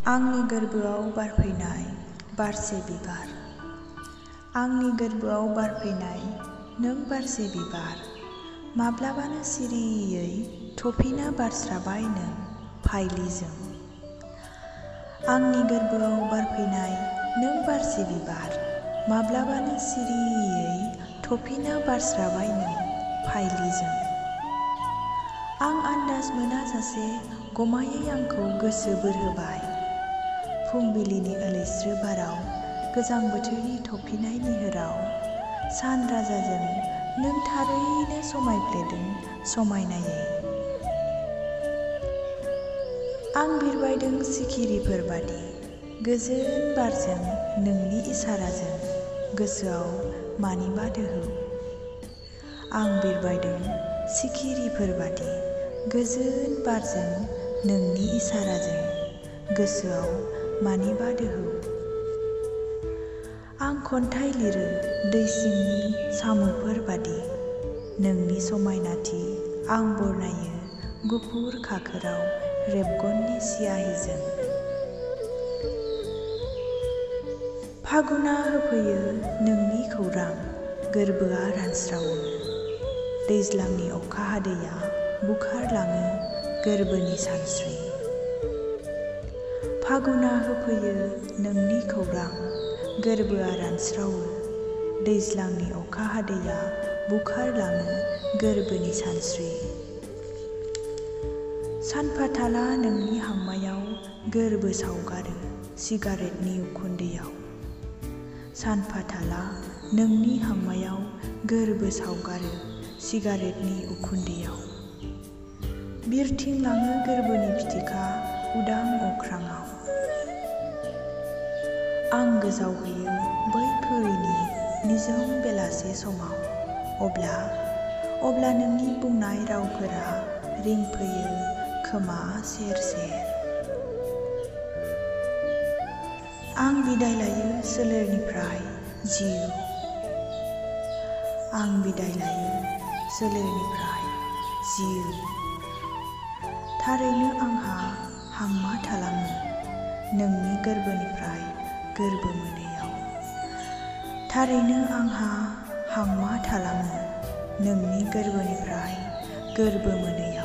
आंनि गोरबोआव बारफैनाय बारसे बिबार। आंनि गोरबोआव बारफैनाय नों बारसे बिबार, माब्लाबानो सिरियै थफिना बारस्राबाय नों फाइलिजों। आंनि गोरबोआव बारफैनाय नों बारसे बिबार, माब्लाबानो सिरियै थफिना बारस्राबाय नों फाइलिजों। आं आन्दाज मोनाजासे गमायै आंखौ गोसो बोहोबाय फुंबिलिनि ओलैस्रो बाराव, गोजां बोथोरनि थफिनाय निहोराव। सान राजाजों नों थारैनो समायफ्लेदों समायनायै। आं बिरबायदों सिखिरिफोर बादि गोजोन बारजों नोंनि इसाराजों, गोसोआव मानिबा दोहौ। आं बिरबायदों सिखिरिफोर बादि गोजोन बारजों नोंनि इसाराजों, गोसोआव मानिबा दोहौ। आं खन्थाइ लिरो दै सिंनि साम'फोर बादि, नोंनि समायनाथि आं बरनायो गुफुर खाखोराव रेबगननि सियाहिजों। फागुना होफैयो नोंनि खौरां, गोरबोआ रानस्रावो। दैज्लांनि अखा हादैया बुखारलाङो गोरबोनि सानस्रि। फागुना होफैयो नोंनि खौरां, गोरबोआ रानस्रावो। दैज्लांनि अखा हादैया बुखारलाङो गोरबोनि सानस्रि। सानफाथाला नोंनि हांमायाव गोरबो सावगारो सिगारेटनि उखुन्दैयाव। सानफाथाला नोंनि हांमायाव गोरबो सावगारो सिगारेटनि उखुन्दैयाव। बिरथिंलाङो गोरबोनि फिथिखा उदां अख्राङाव। आं गोजावहैयो बै फुरिनि निजोम बेलासे समाव। अब्ला नोंनि बुंनाय रावफोरा रिंफैयो खोमा सेर सेर। आं बिदाय लायो सोलेरनिफ्राय जिउ। आं बिदाय लायो सोलेरनिफ्राय जिउ। थारैनो आंहा हांमा थालाङो नोंनि गोरबोनिफ्राय गोरबो मोनैयाव। थारैनो आंहा हांमा थालाङो नोंनि गोरबोनिफ्राय गोरबो मोनैयाव।